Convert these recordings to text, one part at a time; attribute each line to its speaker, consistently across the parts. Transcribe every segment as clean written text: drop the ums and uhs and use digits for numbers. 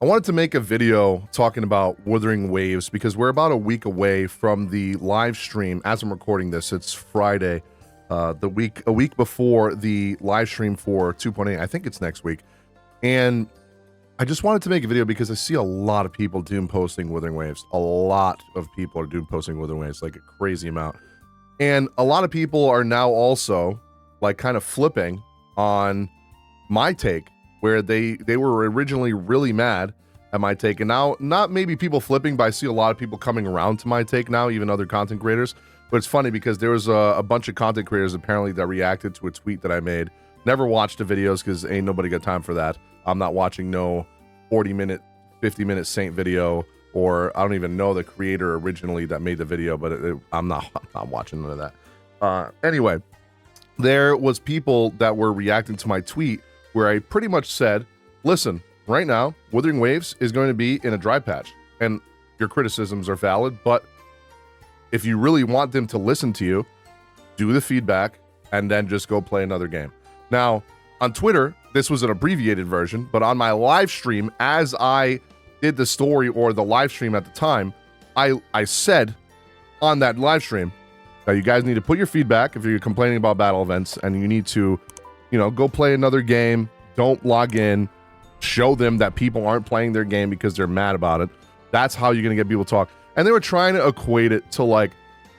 Speaker 1: I wanted to make a video talking about Wuthering Waves because we're about a week away from the live stream. As I'm recording this, it's Friday, a week before the live stream for 2.8. I think it's next week. And I just wanted to make a video because I see a lot of people doom posting Wuthering Waves. A lot of people are doom posting Wuthering Waves, like a crazy amount. And a lot of people are now also like kind of flipping on my take, where they were originally really mad at my take, and now not maybe people flipping, but I see a lot of people coming around to my take now, even other content creators. But it's funny because there was a bunch of content creators apparently that reacted to a tweet that I made. Never watched the videos because ain't nobody got time for that. I'm not watching no 40-minute, 50-minute Saint video, or I don't even know the creator originally that made the video, but I'm not watching none of that. Anyway, there was people that were reacting to my tweet where I pretty much said, listen, right now, Wuthering Waves is going to be in a dry patch, and your criticisms are valid, but if you really want them to listen to you, do the feedback, and then just go play another game. Now, on Twitter, this was an abbreviated version, but on my live stream, as I did the story or the live stream at the time, I said on that live stream that you guys need to put your feedback if you're complaining about battle events, and you need to go play another game. Don't log in. Show them that people aren't playing their game because they're mad about it. That's how you're going to get people to talk. And they were trying to equate it to like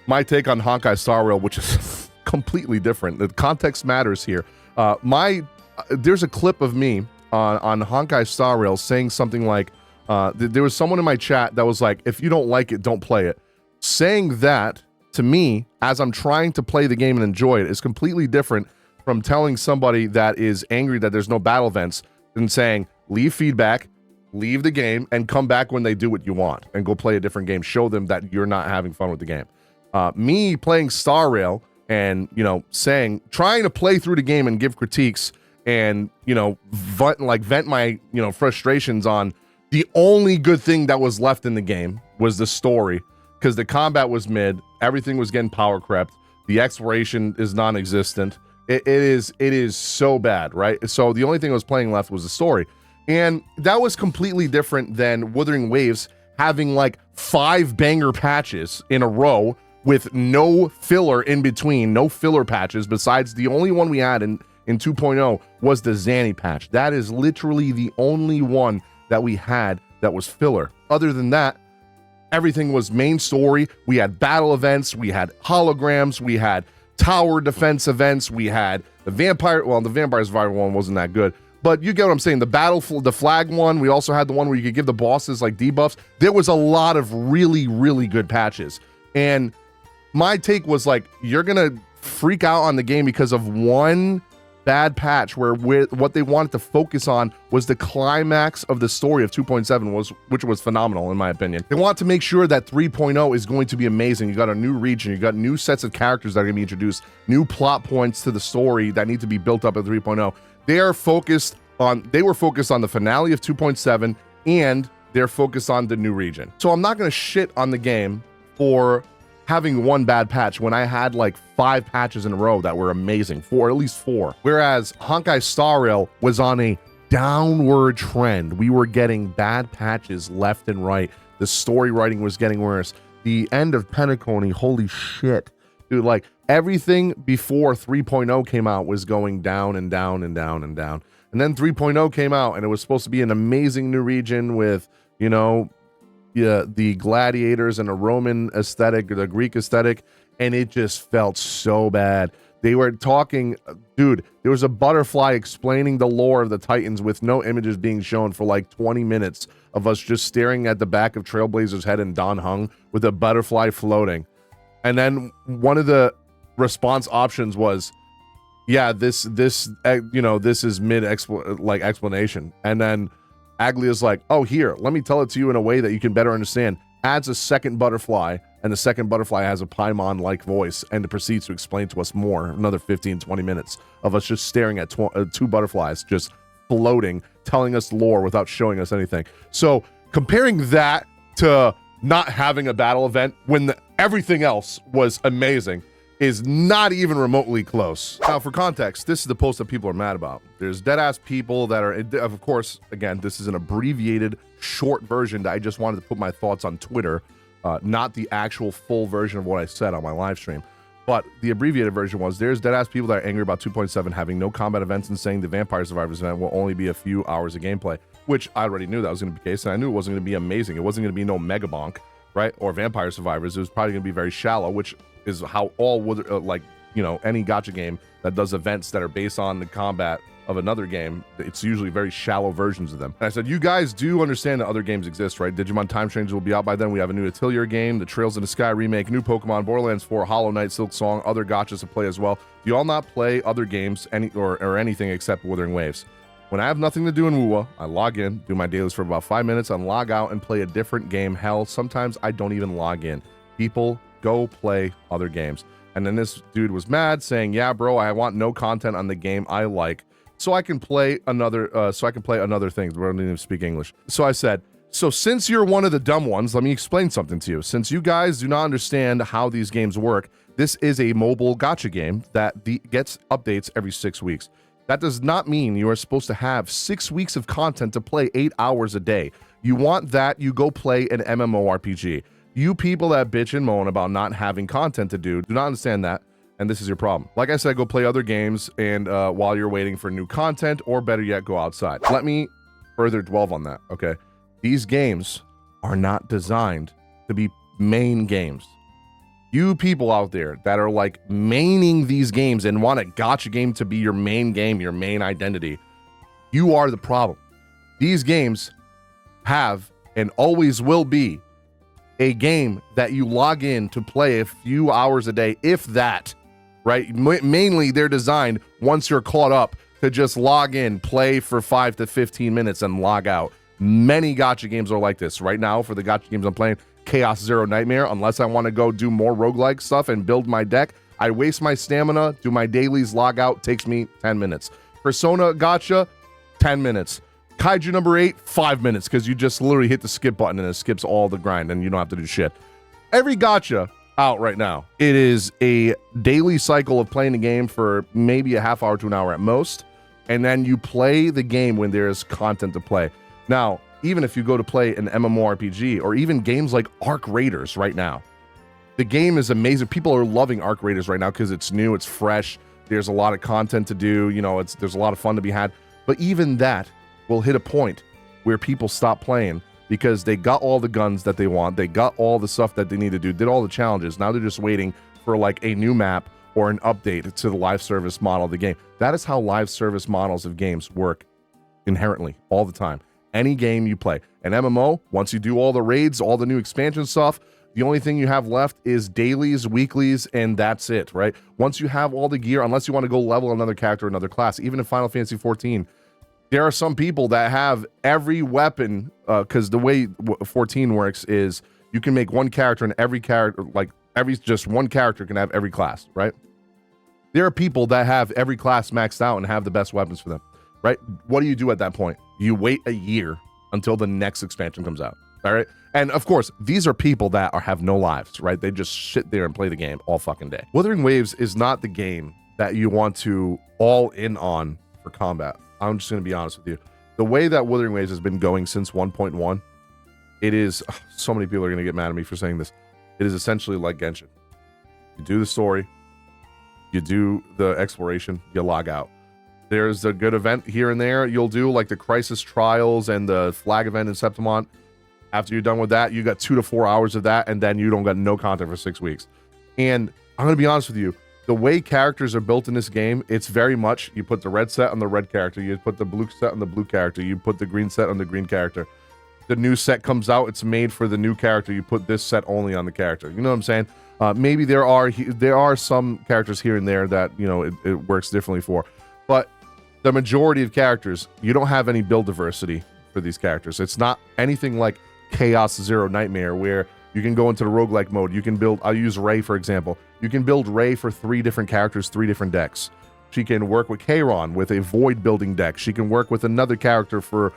Speaker 1: my take on Honkai Star Rail, which is completely different. The context matters here. There's a clip of me on Honkai Star Rail saying something like, there was someone in my chat that was like, if you don't like it, don't play it. Saying that to me, as I'm trying to play the game and enjoy it, is completely different from telling somebody that is angry that there's no battle events and saying, leave feedback, leave the game, and come back when they do what you want and go play a different game. Show them that you're not having fun with the game. Me playing Star Rail and, trying to play through the game and give critiques and, vent my, frustrations on the only good thing that was left in the game was the story, because the combat was mid, everything was getting power crept, the exploration is non-existent. It is so bad, right? So the only thing I was playing left was the story. And that was completely different than Wuthering Waves having like 5 banger patches in a row with no filler in between, no filler patches, besides the only one we had in 2.0 was the Zanny patch. That is literally the only one that we had that was filler. Other than that, everything was main story. We had battle events, we had holograms, we had tower defense events, we had the vampire survival one wasn't that good, but you get what I'm saying. The flag one, we also had the one where you could give the bosses like debuffs. There was a lot of really, really good patches, and my take was like, you're gonna freak out on the game because of one bad patch where what they wanted to focus on was the climax of the story of 2.7, which was phenomenal in my opinion. They want to make sure that 3.0 is going to be amazing. You got a new region, you got new sets of characters that are going to be introduced, new plot points to the story that need to be built up at 3.0. They were focused on the finale of 2.7, and they're focused on the new region. So I'm not going to shit on the game for having one bad patch when I had like 5 patches in a row that were amazing, at least 4. Whereas Honkai Star Rail was on a downward trend. We were getting bad patches left and right. The story writing was getting worse. The end of Penacony, holy shit. Dude, like everything before 3.0 came out was going down and down and down and down. And then 3.0 came out and it was supposed to be an amazing new region with, the gladiators and a Roman aesthetic, the Greek aesthetic, and it just felt so bad. They were talking, dude, there was a butterfly explaining the lore of the Titans with no images being shown for like 20 minutes of us just staring at the back of Trailblazer's head and Don Hung with a butterfly floating. And then one of the response options was, yeah, this is mid explanation. And then Aglia's like, oh, here, let me tell it to you in a way that you can better understand. Adds a second butterfly, and the second butterfly has a Paimon-like voice, and it proceeds to explain to us more, another 15, 20 minutes of us just staring at 2 butterflies just floating, telling us lore without showing us anything. So comparing that to not having a battle event when everything else was amazing, is not even remotely close. Now, for context, this is the post that people are mad about. There's dead-ass people that are, of course, again, this is an abbreviated, short version that I just wanted to put my thoughts on Twitter, not the actual full version of what I said on my live stream. But the abbreviated version was, there's dead-ass people that are angry about 2.7 having no combat events and saying the Vampire Survivors event will only be a few hours of gameplay, which I already knew that was going to be the case, and I knew it wasn't going to be amazing. It wasn't going to be no Mega Bonk, right? Or Vampire Survivors. It was probably going to be very shallow, which is how all any gacha game that does events that are based on the combat of another game, it's usually very shallow versions of them. And I said, you guys do understand that other games exist, right? Digimon Time Change will be out by then. We have a new Atelier game, the Trails in the Sky remake, new Pokemon, Borderlands 4, Hollow Knight, Silk Song, other gachas to play as well. Do you all not play other games or anything except Wuthering Waves? When I have nothing to do in Wuwa, I log in, do my dailies for about 5 minutes, and log out and play a different game. Hell, sometimes I don't even log in. People go play other games. And then this dude was mad, saying, yeah, bro, I want no content on the game I like, so I can play another thing. We don't even speak English. So I said, so since you're one of the dumb ones, let me explain something to you. Since you guys do not understand how these games work, this is a mobile gacha game that gets updates every 6 weeks. That does not mean you are supposed to have 6 weeks of content to play 8 hours a day. You want that, you go play an MMORPG. You people that bitch and moan about not having content to do not understand that, and this is your problem. Like I said, go play other games, and while you're waiting for new content, or better yet, go outside. Let me further dwell on that, okay? These games are not designed to be main games. You people out there that are like maining these games and want a gacha game to be your main game, your main identity, you are the problem. These games have and always will be a game that you log in to play a few hours a day, if that, right? Mainly they're designed, once you're caught up, to just log in, play for 5 to 15 minutes and log out. Many gacha games are like this. Right now, for the gacha games I'm playing, Chaos Zero Nightmare, unless I want to go do more roguelike stuff and build my deck, I waste my stamina, do my dailies, log out, takes me 10 minutes. Persona gacha, 10 minutes. Kaiju number 8, 5 minutes, because you just literally hit the skip button and it skips all the grind and you don't have to do shit. Every gacha out right now, it is a daily cycle of playing the game for maybe a half hour to an hour at most, and then you play the game when there's content to play. Now, even if you go to play an MMORPG or even games like Arc Raiders right now, the game is amazing. People are loving Arc Raiders right now because it's new, it's fresh, there's a lot of content to do, there's a lot of fun to be had. But even that will hit a point where people stop playing because they got all the guns that they want, they got all the stuff that they need to do, did all the challenges. Now they're just waiting for like a new map or an update to the live service model of the game. That is how live service models of games work inherently all the time. Any game you play. An MMO, once you do all the raids, all the new expansion stuff, the only thing you have left is dailies, weeklies, and that's it, right? Once you have all the gear, unless you want to go level another character, another class, even in Final Fantasy 14, there are some people that have every weapon, because the way 14 works is you can make one character and every character, just one character can have every class, right? There are people that have every class maxed out and have the best weapons for them, right? What do you do at that point? You wait a year until the next expansion comes out, all right? And of course, these are people that have no lives, right? They just sit there and play the game all fucking day. Wuthering Waves is not the game that you want to all in on for combat. I'm just going to be honest with you. The way that Wuthering Waves has been going since 1.1, it is, so many people are going to get mad at me for saying this. It is essentially like Genshin. You do the story, you do the exploration, you log out. There's a good event here and there you'll do, like the Crisis Trials and the flag event in Septimont. After you're done with that, you got 2 to 4 hours of that, and then you don't got no content for 6 weeks. And I'm going to be honest with you. The way characters are built in this game, it's very much, you put the red set on the red character, you put the blue set on the blue character, you put the green set on the green character. The new set comes out, it's made for the new character, you put this set only on the character. You know what I'm saying? Maybe there are some characters here and there that, it works differently for. But the majority of characters, you don't have any build diversity for these characters. It's not anything like Chaos Zero Nightmare, where you can go into the roguelike mode. You can build, I'll use Rei for example. You can build Rei for 3 different characters, 3 different decks. She can work with Kairon with a void building deck. She can work with another character for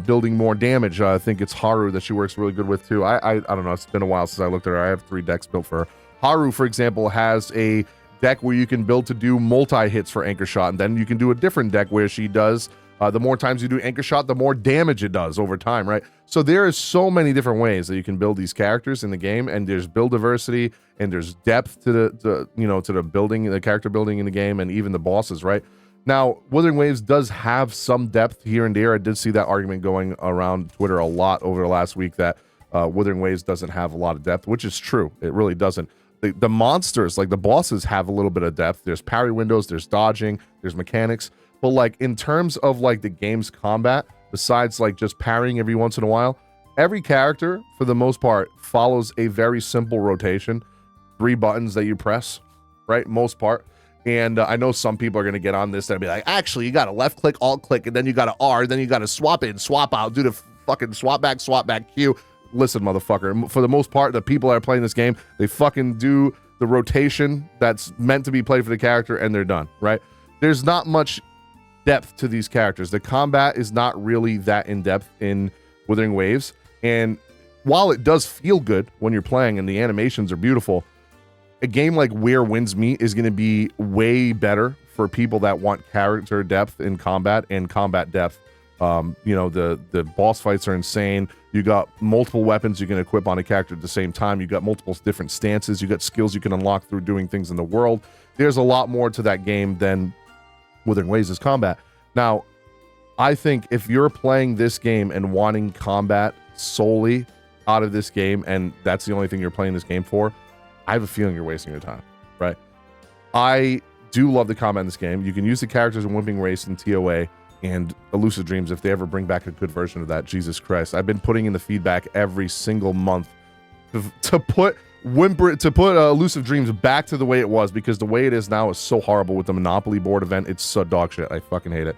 Speaker 1: building more damage. I think it's Haru that she works really good with too. I don't know, it's been a while since I looked at her. I have 3 decks built for her. Haru, for example, has a deck where you can build to do multi-hits for Anchor Shot, and then you can do a different deck where she does, the more times you do Anchor Shot, the more damage it does over time, right? So there is so many different ways that you can build these characters in the game, and there's build diversity, and there's depth to the building, the character building in the game, and even the bosses, right? Now, Wuthering Waves does have some depth here and there. I did see that argument going around Twitter a lot over the last week that Wuthering Waves doesn't have a lot of depth, which is true. It really doesn't. The monsters, like the bosses, have a little bit of depth. There's parry windows, there's dodging, there's mechanics. But like in terms of like the game's combat, besides like just parrying every once in a while, every character, for the most part, follows a very simple rotation. 3 buttons that you press, right? Most part. And I know some people are going to get on this and be like, actually, you got to left click, alt click, and then you got to R, then you got to swap in, swap out, do the fucking swap back, Q. Listen, motherfucker, for the most part, the people that are playing this game, they fucking do the rotation that's meant to be played for the character, and they're done, right? There's not much depth to these characters. The combat is not really that in-depth in Wuthering Waves, and while it does feel good when you're playing and the animations are beautiful, a game like Where Winds Meet is going to be way better for people that want character depth in combat and combat depth. The boss fights are insane. You got multiple weapons you can equip on a character at the same time. You got multiple different stances. You got skills you can unlock through doing things in the world. There's a lot more to that game than Wuthering Waves' combat. Now, I think if you're playing this game and wanting combat solely out of this game, and that's the only thing you're playing this game for, I have a feeling you're wasting your time, right? I do love the combat in this game. You can use the characters in Wimping Race and TOA and Elusive Dreams if they ever bring back a good version of that. Jesus Christ. I've been putting in the feedback every single month to put Elusive Dreams back to the way it was, because the way it is now is so horrible with the Monopoly board event. It's so dog shit. I fucking hate it.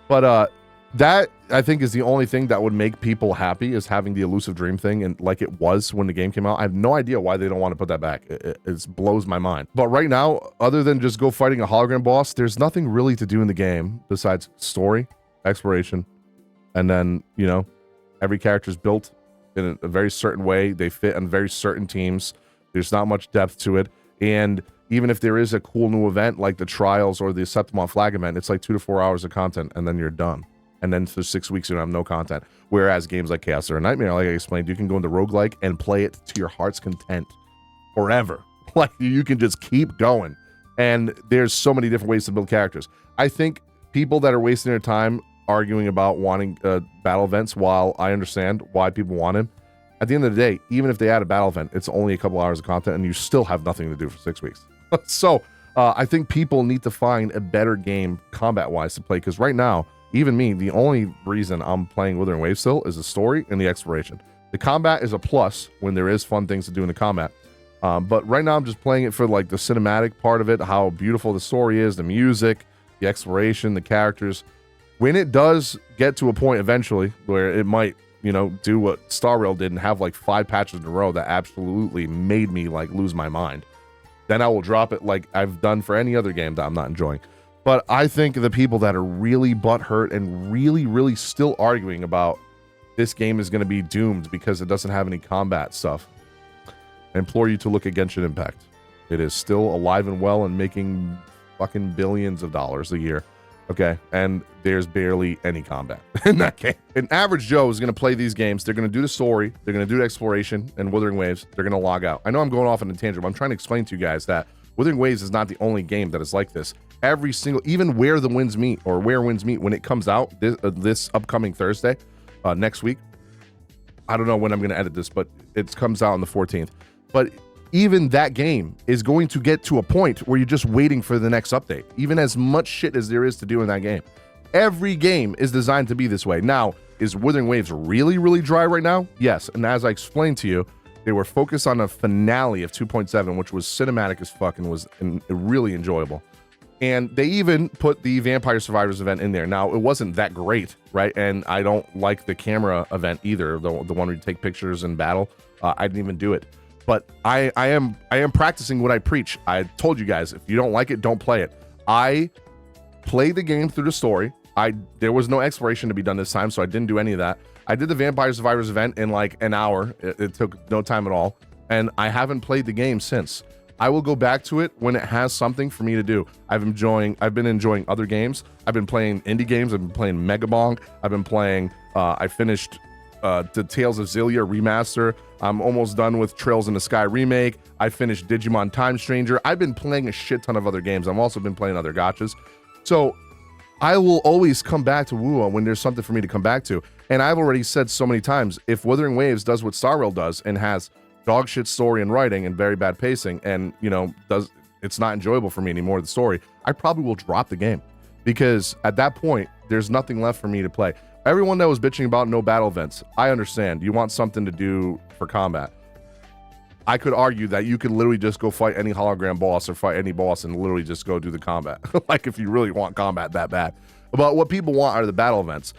Speaker 1: But that, I think, is the only thing that would make people happy, is having the Elusive Dream thing, and like it was when the game came out. I have no idea why they don't want to put that back. It blows my mind. But right now, other than just go fighting a hologram boss, there's nothing really to do in the game besides story, exploration, and then, every character's built in a very certain way. They fit on very certain teams. There's not much depth to it. And even if there is a cool new event like the Trials or the Septimon Flag event, it's like 2 to 4 hours of content, and then you're done. And then for 6 weeks, you don't have no content. Whereas games like Chaos or Nightmare, like I explained, you can go into roguelike and play it to your heart's content forever. Like, you can just keep going. And there's so many different ways to build characters. I think people that are wasting their time arguing about wanting battle events, while I understand why people want them, at the end of the day, even if they add a battle event, it's only a couple hours of content, and you still have nothing to do for 6 weeks. So I think people need to find a better game combat-wise to play, because right now, even me, the only reason I'm playing Wuthering Waves still is the story and the exploration. The combat is a plus when there is fun things to do in the combat. But right now I'm just playing it for like the cinematic part of it, how beautiful the story is, the music, the exploration, the characters. When it does get to a point eventually where it might, do what Star Rail did and have like 5 patches in a row that absolutely made me like lose my mind, then I will drop it like I've done for any other game that I'm not enjoying. But I think the people that are really butthurt and really, really still arguing about this game is going to be doomed because it doesn't have any combat stuff, I implore you to look at Genshin Impact. It is still alive and well and making fucking billions of dollars a year. Okay, and there's barely any combat in that game. An average Joe is going to play these games. They're going to do the story. They're going to do the exploration and Wuthering Waves. They're going to log out. I know I'm going off on a tangent, but I'm trying to explain to you guys that Wuthering Waves is not the only game that is like this. Every single, even Where Winds Meet, when it comes out this upcoming Thursday, next week. I don't know when I'm going to edit this, but it comes out on the 14th. But even that game is going to get to a point where you're just waiting for the next update, even as much shit as there is to do in that game. Every game is designed to be this way. Now, is Wuthering Waves really, really dry right now? Yes. And as I explained to you, they were focused on a finale of 2.7, which was cinematic as fuck and was really enjoyable. And they even put the Vampire Survivors event in there. Now, it wasn't that great, right? And I don't like the camera event either, the one where you take pictures in battle. I didn't even do it. But I am practicing what I preach. I told you guys, if you don't like it, don't play it. I played the game through the story. There was no exploration to be done this time, so I didn't do any of that. I did the Vampire Survivors event in like an hour. It took no time at all. And I haven't played the game since. I will go back to it when it has something for me to do. I've been enjoying other games. I've been playing indie games. I've been playing Megabong. I've been playing, I finished the Tales of Xillia remaster. I'm almost done with Trails in the Sky remake. I finished Digimon Time Stranger. I've been playing a shit ton of other games. I've also been playing other gachas. So I will always come back to Wuwa when there's something for me to come back to. And I've already said so many times, if Wuthering Waves does what Star Rail does and has dog shit story and writing and very bad pacing, and it's not enjoyable for me anymore, the story, I probably will drop the game, because at that point there's nothing left for me to play. Everyone that was bitching about no battle events, I understand. You want something to do for combat. I could argue that you could literally just go fight any hologram boss or fight any boss and literally just go do the combat. Like, if you really want combat that bad. But what people want are the battle events.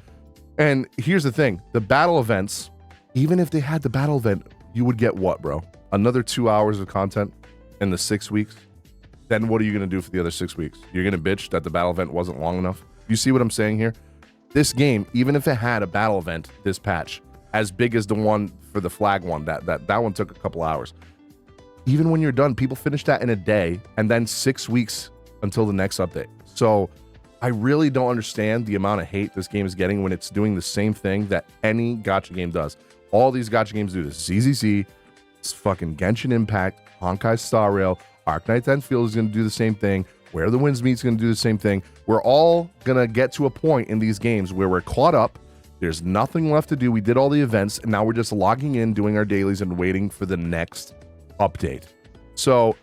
Speaker 1: And here's the thing, the battle events, even if they had the battle event, you would get what, bro? Another 2 hours of content in the 6 weeks? Then what are you going to do for the other 6 weeks? You're going to bitch that the battle event wasn't long enough? You see what I'm saying here? This game, even if it had a battle event, this patch, as big as the one for the flag one, that one took a couple hours. Even when you're done, people finish that in a day, and then 6 weeks until the next update. So I really don't understand the amount of hate this game is getting when it's doing the same thing that any gacha game does. All these gacha games do this. ZZZ, it's fucking Genshin Impact, Honkai Star Rail, Arknights Endfield is going to do the same thing. Where the Winds Meet is going to do the same thing. We're all going to get to a point in these games where we're caught up. There's nothing left to do. We did all the events, and now we're just logging in, doing our dailies, and waiting for the next update. So,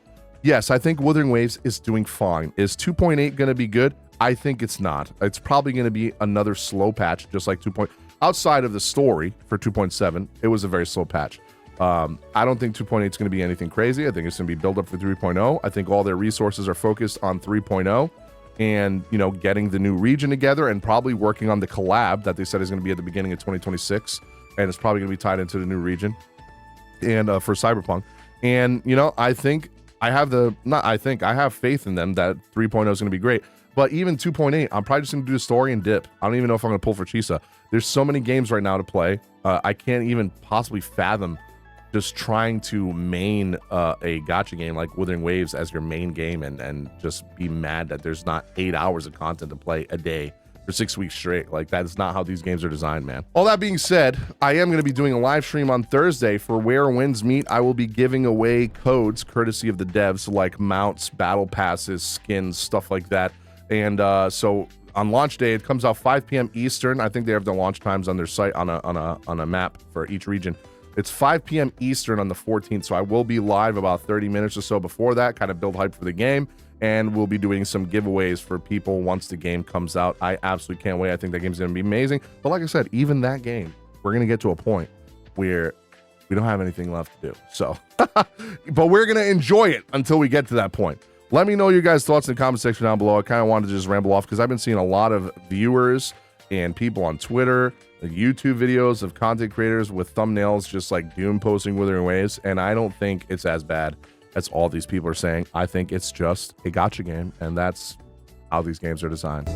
Speaker 1: yes, I think Wuthering Waves is doing fine. Is 2.8 going to be good? I think it's not. It's probably going to be another slow patch, just like 2. Outside of the story for 2.7, it was a very slow patch. I don't think 2.8 is going to be anything crazy. I think it's going to be build up for 3.0. I think all their resources are focused on 3.0 and, getting the new region together and probably working on the collab that they said is going to be at the beginning of 2026. And it's probably going to be tied into the new region and for Cyberpunk. And, I think I have faith in them that 3.0 is going to be great. But even 2.8, I'm probably just going to do the story and dip. I don't even know if I'm going to pull for Chisa. There's so many games right now to play. I can't even possibly fathom just trying to main a gacha game like Wuthering Waves as your main game and just be mad that there's not 8 hours of content to play a day for 6 weeks straight. Like, that is not how these games are designed, man. All that being said, I am going to be doing a live stream on Thursday for Where Winds Meet. I will be giving away codes courtesy of the devs, like mounts, battle passes, skins, stuff like that. And so on launch day, it comes out 5 p.m. Eastern. I think they have the launch times on their site on a map for each region. It's 5 p.m. Eastern on the 14th, so I will be live about 30 minutes or so before that, kind of build hype for the game, and we'll be doing some giveaways for people once the game comes out. I absolutely can't wait. I think that game's going to be amazing. But like I said, even that game, we're going to get to a point where we don't have anything left to do. So, but we're going to enjoy it until we get to that point. Let me know your guys' thoughts in the comment section down below. I kind of wanted to just ramble off because I've been seeing a lot of viewers and people on Twitter, YouTube videos of content creators with thumbnails just like doom posting Wuthering Waves, and I don't think it's as bad as all these people are saying. I think it's just a gacha game, and that's how these games are designed.